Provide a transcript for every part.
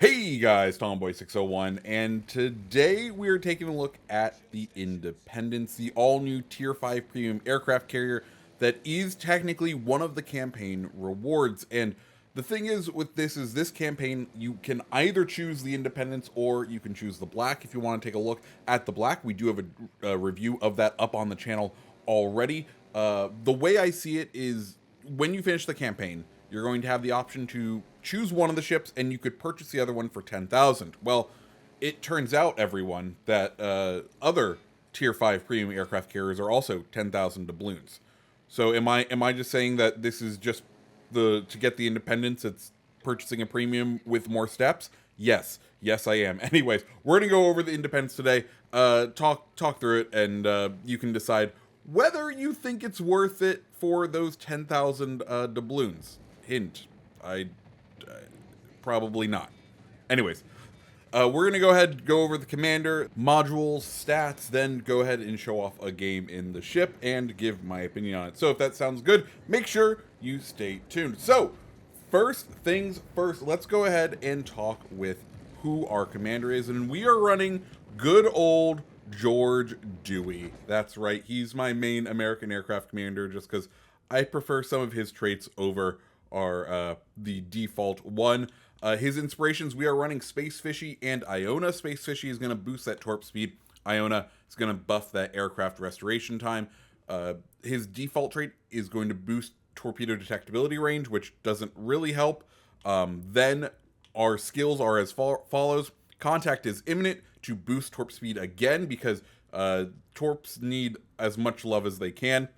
Hey guys, Tomboy601, and today we're taking a look at the Independence, the all-new Tier 5 premium aircraft carrier that is technically one of the campaign rewards. And the thing is with this campaign, you can either choose the Independence or you can choose the Black. If you want to take a look at the Black, we do have a review of that up on the channel already. The way I see it is when you finish the campaign, you're going to have the option to choose one of the ships and you could purchase the other one for 10,000. Well, it turns out, everyone, that other tier 5 premium aircraft carriers are also 10,000 doubloons. So am I just saying that this is just to get the Independence, it's purchasing a premium with more steps? Yes, I am. Anyways, we're gonna go over the Independence today, talk through it, and you can decide whether you think it's worth it for those 10,000 doubloons. Hint, I probably not. Anyways, we're gonna go ahead and go over the commander, modules, stats, then go ahead and show off a game in the ship and give my opinion on it. So if that sounds good, make sure you stay tuned. So first things first, let's go ahead and talk with who our commander is, and we are running good old George Dewey. That's right, he's my main American aircraft commander just because I prefer some of his traits over the default one. His inspirations, we are running Space Fishy and Iona. Space Fishy is going to boost that torp speed. Iona is going to buff that aircraft restoration time. His default trait is going to boost torpedo detectability range, which doesn't really help. Then our skills are as follows. Contact is imminent to boost torp speed again because torps need as much love as they can.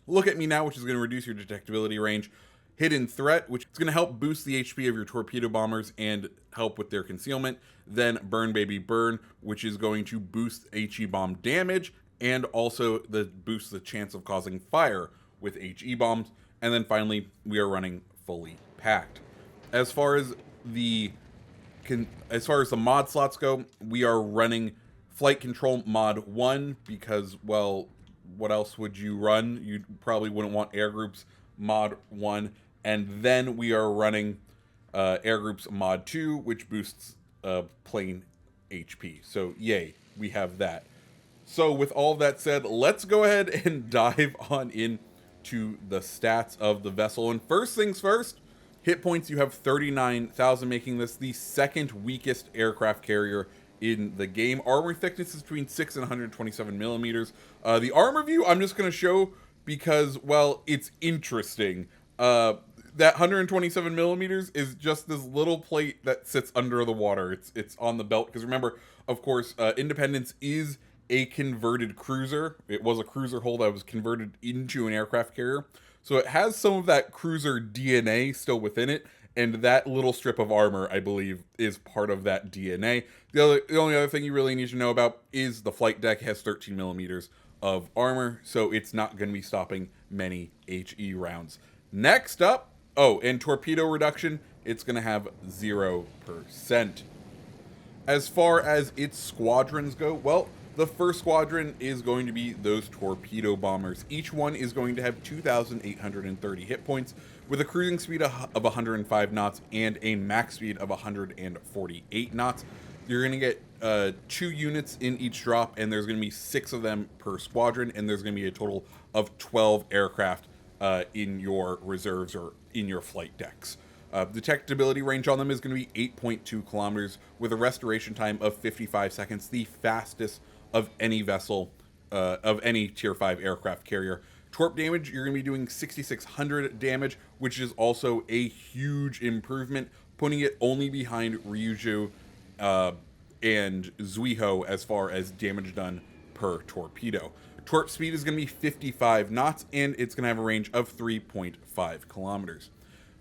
Look at Me Now, which is going to reduce your detectability range. Hidden Threat, which is going to help boost the HP of your torpedo bombers and help with their concealment. Then Burn Baby Burn, which is going to boost HE bomb damage and also boost the chance of causing fire with HE bombs. And then finally, we are running Fully Packed. As far as the mod slots go, we are running Flight Control Mod 1 because, well, what else would you run? You probably wouldn't want Air Groups Mod 1. And then we are running Air Groups Mod 2, which boosts plane HP. So yay, we have that. So with all that said, let's go ahead and dive on into the stats of the vessel. And first things first, hit points, you have 39,000, making this the second weakest aircraft carrier in the game. Armor thickness is between 6 and 127 millimeters. The armor view I'm just going to show because, well, it's interesting. That 127 millimeters is just this little plate that sits under the water. It's on the belt because remember, of course, Independence is a converted cruiser. It was a cruiser hull that was converted into an aircraft carrier. So it has some of that cruiser DNA still within it, and that little strip of armor, I believe, is part of that DNA. The only other thing you really need to know about is the flight deck has 13 millimeters of armor, so it's not going to be stopping many HE rounds. Next up, and torpedo reduction, it's going to have 0%. As far as its squadrons go, well, the first squadron is going to be those torpedo bombers. Each one is going to have 2,830 hit points with a cruising speed of 105 knots and a max speed of 148 knots. You're going to get 2 units in each drop, and there's going to be 6 of them per squadron, and there's going to be a total of 12 aircraft in your reserves or in your flight decks. Detectability range on them is going to be 8.2 kilometers with a restoration time of 55 seconds, the fastest of any vessel, of any tier 5 aircraft carrier. Torp damage, you're going to be doing 6,600 damage, which is also a huge improvement, putting it only behind Ryuju and Zuiho as far as damage done per torpedo. Torp speed is going to be 55 knots, and it's going to have a range of 3.5 kilometers.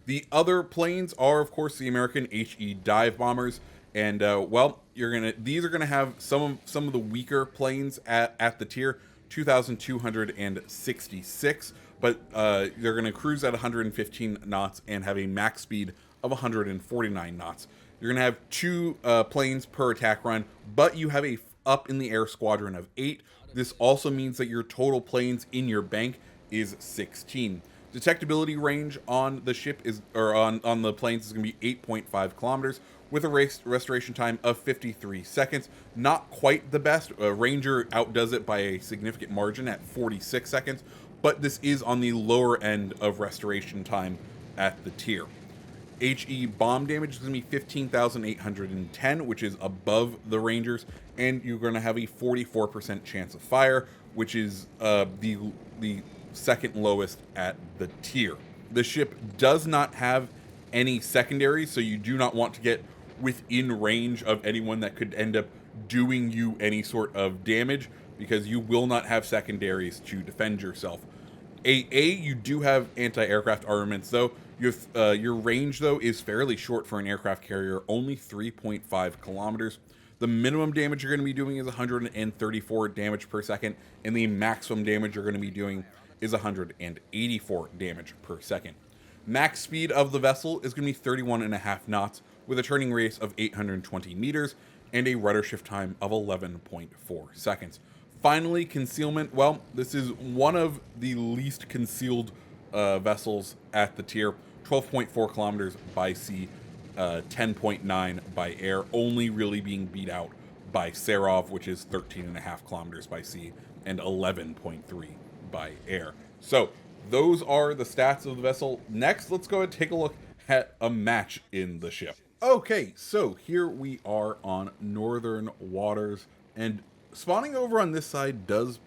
The other planes are, of course, the American HE dive bombers, and well, these are gonna have some of the weaker planes at the tier, 2,266, but they're gonna cruise at 115 knots and have a max speed of 149 knots. You're gonna have 2 planes per attack run, but you have a up in the air squadron of 8. This also means that your total planes in your bank is 16. Detectability range on the ship is, or on the planes is going to be 8.5 kilometers with a restoration time of 53 seconds. Not quite the best. Ranger outdoes it by a significant margin at 46 seconds, but this is on the lower end of restoration time at the tier. HE bomb damage is going to be 15,810, which is above the Rangers, and you're going to have a 44% chance of fire, which is the second lowest at the tier. The ship does not have any secondaries, so you do not want to get within range of anyone that could end up doing you any sort of damage, because you will not have secondaries to defend yourself. You do have anti-aircraft armaments, though. Your range, though, is fairly short for an aircraft carrier, only 3.5 kilometers. The minimum damage you're going to be doing is 134 damage per second, and the maximum damage you're going to be doing is 184 damage per second. Max speed of the vessel is going to be 31.5 knots, with a turning radius of 820 meters, and a rudder shift time of 11.4 seconds. Finally, concealment. Well, this is one of the least concealed vessels at the tier. 12.4 kilometers by sea, 10.9 by air, only really being beat out by Serov, which is 13.5 kilometers by sea and 11.3 by air. So those are the stats of the vessel. Next, let's go ahead and take a look at a match in the ship. Okay, so here we are on Northern Waters, and spawning over on this side does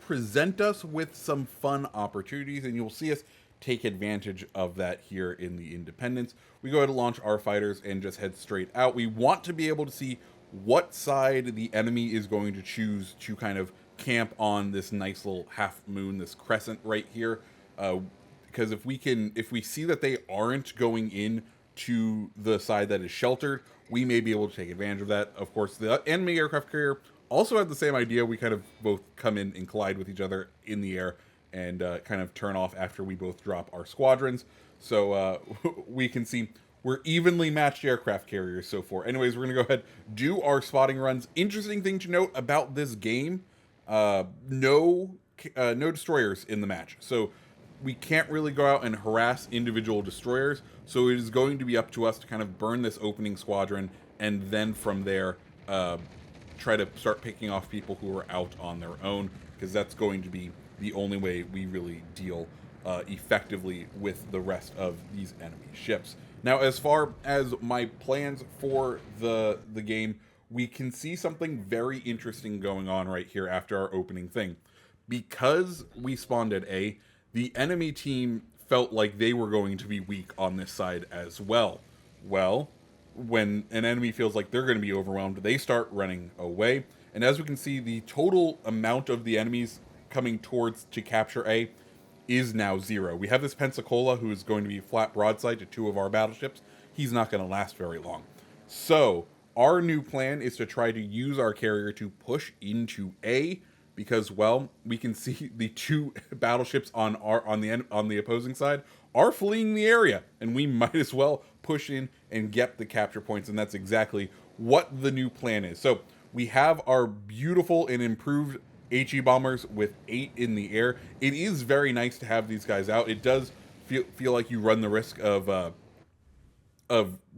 present us with some fun opportunities, and you'll see us take advantage of that here in the Independence. We go ahead and launch our fighters and just head straight out. We want to be able to see what side the enemy is going to choose to kind of camp on this nice little half moon, this crescent right here. Because if we see that they aren't going in to the side that is sheltered, we may be able to take advantage of that. Of course, the enemy aircraft carrier also had the same idea. We kind of both come in and collide with each other in the air and kind of turn off after we both drop our squadrons. So we can see we're evenly matched aircraft carriers so far. Anyways, we're going to go ahead, do our spotting runs. Interesting thing to note about this game, no destroyers in the match. So we can't really go out and harass individual destroyers. So it is going to be up to us to kind of burn this opening squadron, and then from there, try to start picking off people who are out on their own, because that's going to be the only way we really deal effectively with the rest of these enemy ships. Now, as far as my plans for the game, we can see something very interesting going on right here after our opening thing. Because we spawned at A, the enemy team felt like they were going to be weak on this side as well. Well, when an enemy feels like they're going to be overwhelmed, they start running away. And as we can see, the total amount of the enemies coming towards to capture A is now 0. We have this Pensacola who is going to be flat broadside to 2 of our battleships. He's not going to last very long. So our new plan is to try to use our carrier to push into A, because, well, we can see the 2 battleships on the opposing side are fleeing the area, and we might as well push in and get the capture points, and that's exactly what the new plan is. So we have our beautiful and improved HE bombers with 8 in the air. It is very nice to have these guys out. It does feel like you run the risk of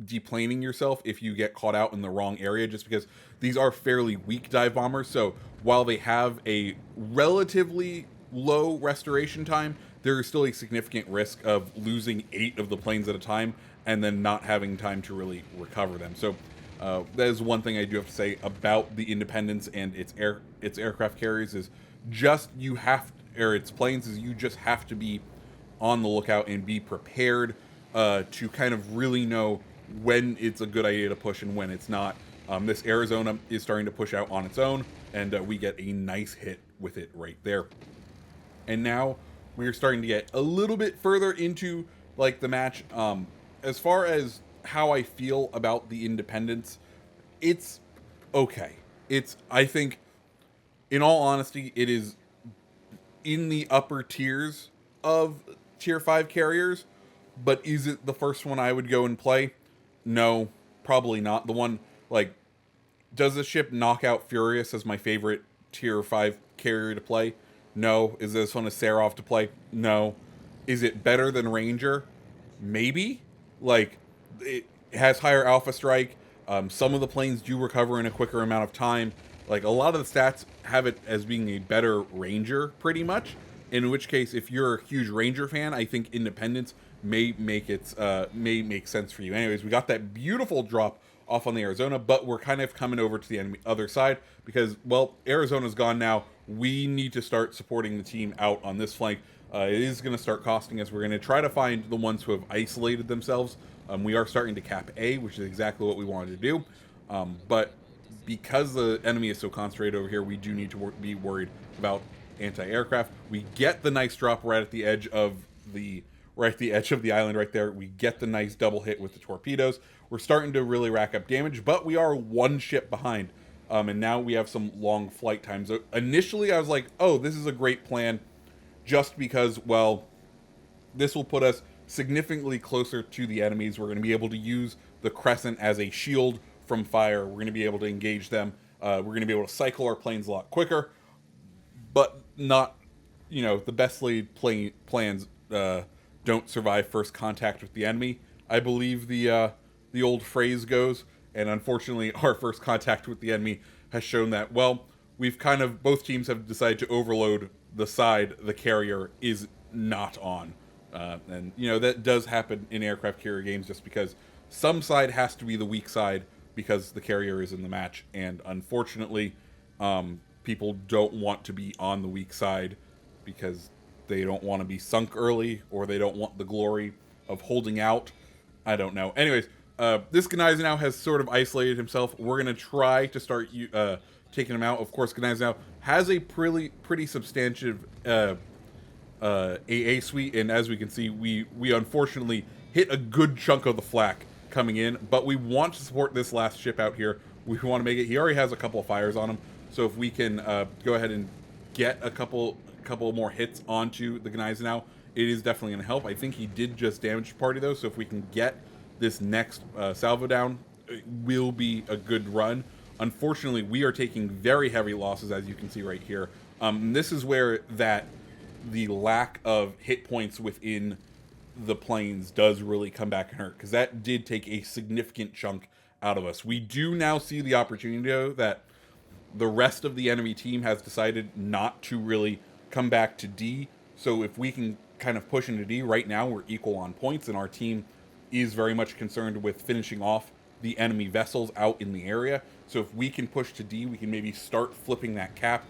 deplaning yourself if you get caught out in the wrong area, just because these are fairly weak dive bombers. So while they have a relatively low restoration time, there is still a significant risk of losing 8 of the planes at a time and then not having time to really recover them. So that is one thing I do have to say about the Independence and its aircraft carriers is its planes is you just have to be on the lookout and be prepared to kind of really know when it's a good idea to push and when it's not. This Arizona is starting to push out on its own, and we get a nice hit with it right there. And now we are starting to get a little bit further into like the match. As far as how I feel about the Independence, it's okay. I think, in all honesty, it is in the upper tiers of tier 5 carriers, but is it the first one I would go and play? No, probably not. The one, like, does the ship knock out Furious as my favorite tier 5 carrier to play? No. Is this one a Serov to play? No. Is it better than Ranger? Maybe. Like, has higher alpha strike. Some of the planes do recover in a quicker amount of time. Like, a lot of the stats have it as being a better ranger, pretty much. In which case, if you're a huge ranger fan, I think Independence may make sense for you. Anyways, we got that beautiful drop off on the Arizona, but we're kind of coming over to the enemy other side because, well, Arizona's gone now. We need to start supporting the team out on this flank. It is going to start costing us. We're going to try to find the ones who have isolated themselves. We are starting to cap A, which is exactly what we wanted to do. But because the enemy is so concentrated over here, we do need to be worried about anti-aircraft. We get the nice drop right at the edge of the island right there. We get the nice double hit with the torpedoes. We're starting to really rack up damage, but we are one ship behind. And now we have some long flight times. So initially, I was like, oh, this is a great plan, just because, well, this will put us significantly closer to the enemies. We're going to be able to use the Crescent as a shield from fire. We're going to be able to engage them. We're going to be able to cycle our planes a lot quicker, but not, the best laid plans don't survive first contact with the enemy, I believe the old phrase goes. And unfortunately, our first contact with the enemy has shown that, well, both teams have decided to overload the side the carrier is not on. And, that does happen in aircraft carrier games just because some side has to be the weak side because the carrier is in the match. And unfortunately, people don't want to be on the weak side because they don't want to be sunk early, or they don't want the glory of holding out. I don't know. Anyways, this Gneisenau has sort of isolated himself. We're going to try to start taking him out. Of course, Gneisenau has a pretty substantive AA suite, and as we can see, we unfortunately hit a good chunk of the flak coming in, but we want to support this last ship out here. We want to make it. He already has a couple of fires on him, so if we can go ahead and get a couple more hits onto the Gneisenau, it is definitely going to help. I think he did just damage the party, though, so if we can get this next salvo down, it will be a good run. Unfortunately, we are taking very heavy losses, as you can see right here. This is where the lack of hit points within the planes does really come back and hurt, because that did take a significant chunk out of us. We do now see the opportunity, though, that the rest of the enemy team has decided not to really come back to D. So if we can kind of push into D right now, we're equal on points, and our team is very much concerned with finishing off the enemy vessels out in the area. So if we can push to D, we can maybe start flipping that cap,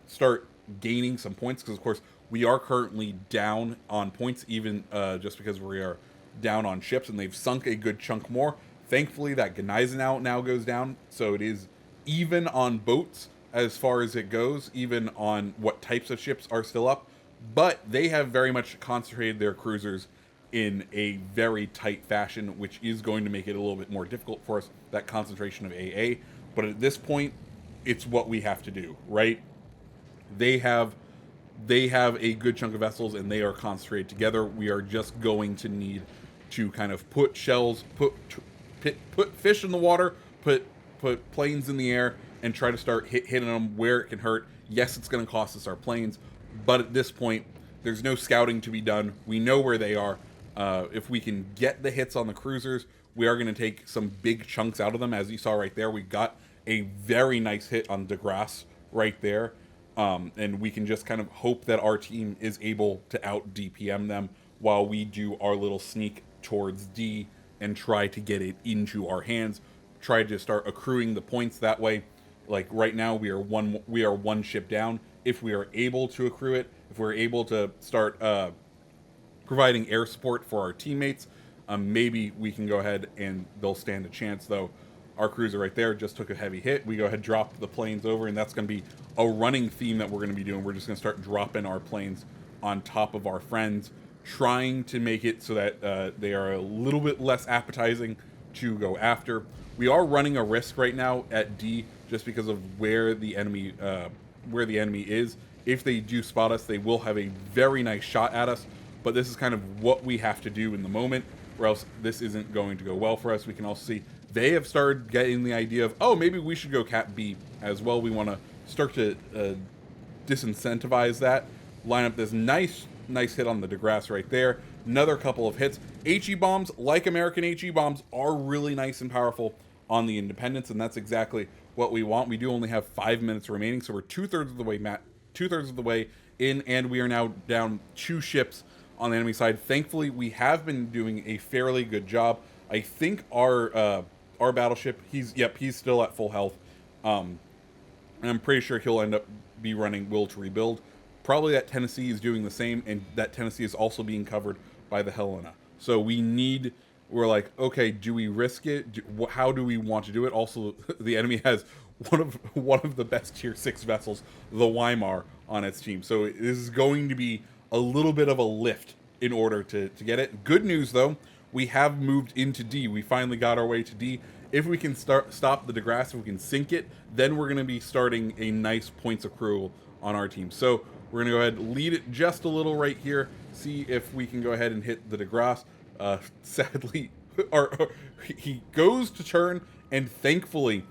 start gaining some points, because of course we are currently down on points, even just because we are down on ships, and they've sunk a good chunk more. Thankfully, that Gneisenau now goes down, so it is even on boats as far as it goes, even on what types of ships are still up. But they have very much concentrated their cruisers in a very tight fashion, which is going to make it a little bit more difficult for us, that concentration of AA. But at this point, it's what we have to do, right? They have a good chunk of vessels, and they are concentrated together. We are just going to need to kind of put shells, put fish in the water, put planes in the air, and try to start hitting them where it can hurt. Yes, it's going to cost us our planes, but at this point, there's no scouting to be done. We know where they are. If we can get the hits on the cruisers, we are going to take some big chunks out of them. As you saw right there, we got a very nice hit on DeGrasse right there. And we can just kind of hope that our team is able to out DPM them while we do our little sneak towards D and try to get it into our hands. Try to start accruing the points that way. Like right now, we are one ship down. If we are able to accrue it, if we're able to start providing air support for our teammates, maybe we can go ahead and they'll stand a chance. Though our cruiser right there just took a heavy hit. We go ahead, drop the planes over, and that's going to be a running theme that we're going to be doing. We're just going to start dropping our planes on top of our friends, trying to make it so that they are a little bit less appetizing to go after. We are running a risk right now at D just because of where the enemy is. If they do spot us, they will have a very nice shot at us, but this is kind of what we have to do in the moment, or else this isn't going to go well for us. We can also see they have started getting the idea of, oh, maybe we should go Cap B as well. We want to start to disincentivize that. Line up this nice hit on the DeGrasse right there. Another couple of hits. HE bombs, like American HE bombs, are really nice and powerful on the Independence, and that's exactly what we want. We do only have 5 minutes remaining, so we're 2/3 of the way, Matt, 2/3 of the way in, and we are now down 2 ships on the enemy side. Thankfully, we have been doing a fairly good job. I think our battleship, he's still at full health. And I'm pretty sure he'll end up be running Will to Rebuild. Probably that Tennessee is doing the same, and that Tennessee is also being covered by the Helena. So we're like, okay, do we risk it? How do we want to do it? Also, the enemy has one of the best tier 6 vessels, the Weimar, on its team. So this is going to be a little bit of a lift in order to get it. Good news, though, we have moved into D. We finally got our way to D. If we can stop the DeGrasse, if we can sink it, then we're going to be starting a nice points accrual on our team. So we're going to go ahead and lead it just a little right here, see if we can go ahead and hit the DeGrasse. Sadly, he goes to turn, and thankfully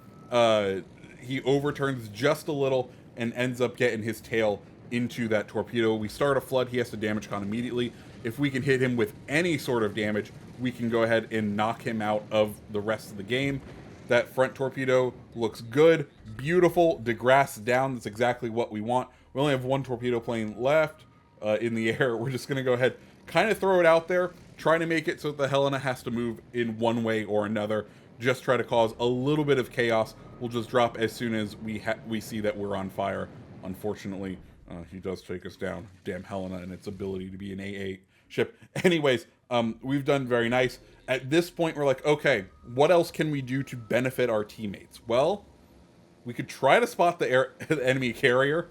he overturns just a little and ends up getting his tail into that torpedo. We start a flood. He has to damage con immediately. If we can hit him with any sort of damage, we can go ahead and knock him out of the rest of the game. That front torpedo looks good. Beautiful. DeGrasse down. That's exactly what we want. We only have 1 torpedo plane left in the air. We're just going to go ahead, kind of throw it out there, try to make it so that the Helena has to move in one way or another. Just try to cause a little bit of chaos. We'll just drop as soon as we see that we're on fire. Unfortunately, he does take us down. Damn Helena and its ability to be an A8 ship. Anyways, we've done very nice. At this point, we're like, okay, what else can we do to benefit our teammates? Well, we could try to spot the enemy carrier.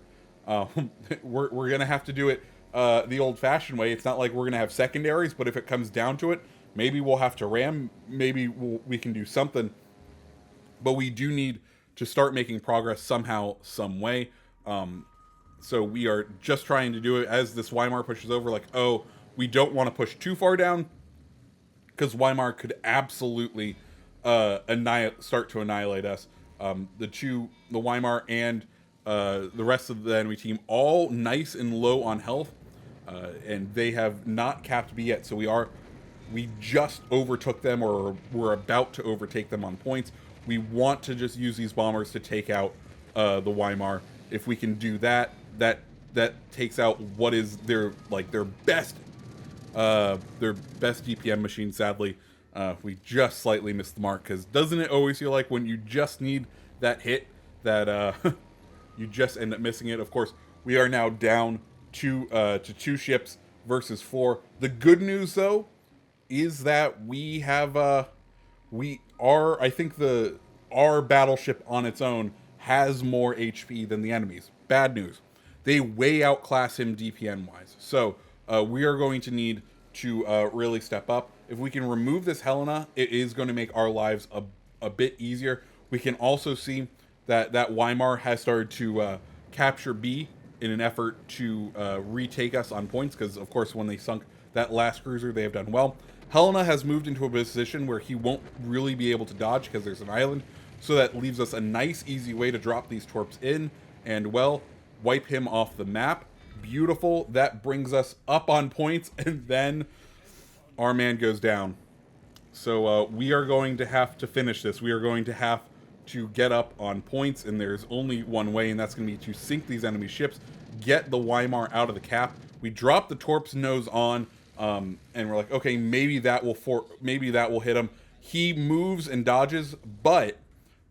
We're going to have to do it the old-fashioned way. It's not like we're going to have secondaries, but if it comes down to it, maybe we'll have to ram. Maybe we can do something. But we do need to start making progress somehow, some way. So we are just trying to do it as this Weimar pushes over, like, oh, we don't want to push too far down, because Weimar could absolutely start to annihilate us. The Weimar and the rest of the enemy team, all nice and low on health, and they have not capped B yet, so we just overtook them, or we're about to overtake them on points. We want to just use these bombers to take out the Weimar. If we can do that, that takes out what is their best DPM machine. Sadly, we just slightly missed the mark, because doesn't it always feel like when you just need that hit that you just end up missing it? Of course, we are now down to 2 ships versus 4. The good news, though, is that we have I think our battleship on its own has more HP than the enemy's. Bad news, they way outclass him DPM wise. So we are going to need to really step up. If we can remove this Helena, it is going to make our lives a bit easier. We can also see that Weimar has started to capture B in an effort to retake us on points, because of course when they sunk that last cruiser, they have done well. Helena has moved into a position where he won't really be able to dodge because there's an island, so that leaves us a nice easy way to drop these torps in and, well, wipe him off the map. Beautiful. That brings us up on points, and then our man goes down. So we are going to have to finish this. We are going to have to get up on points, and there's only one way, and that's going to be to sink these enemy ships, get the Weimar out of the cap. We drop the torps nose on, and we're like, okay, maybe that will hit him. He moves and dodges, but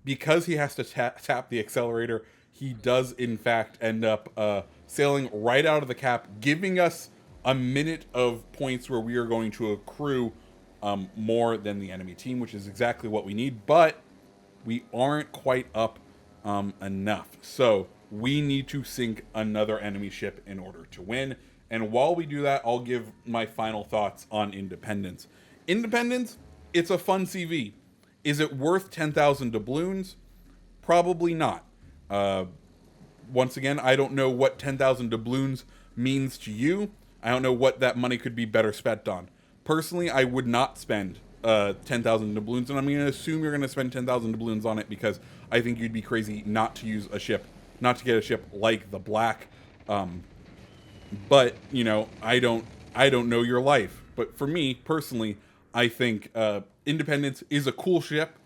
because he has to tap the accelerator, he does in fact end up sailing right out of the cap, giving us a minute of points where we are going to accrue more than the enemy team, which is exactly what we need, but we aren't quite up enough. So we need to sink another enemy ship in order to win. And while we do that, I'll give my final thoughts on Independence. Independence, it's a fun CV. Is it worth 10,000 doubloons? Probably not. Once again, I don't know what 10,000 doubloons means to you. I don't know what that money could be better spent on. Personally, I would not spend 10,000 doubloons, and I'm going to assume you're going to spend 10,000 doubloons on it, because I think you'd be crazy not to use a ship, not to get a ship like the Black. But, you know, I don't know your life. But for me, personally, I think Independence is a cool ship.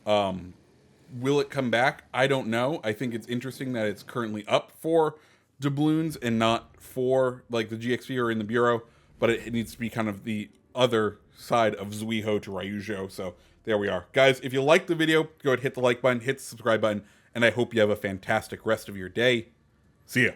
Will it come back? I don't know. I think it's interesting that it's currently up for doubloons and not for like the GXP or in the Bureau, but it needs to be kind of the other side of Zuiho to Ryujo. So there we are. Guys, if you liked the video, go ahead, hit the like button, hit the subscribe button, and I hope you have a fantastic rest of your day. See ya.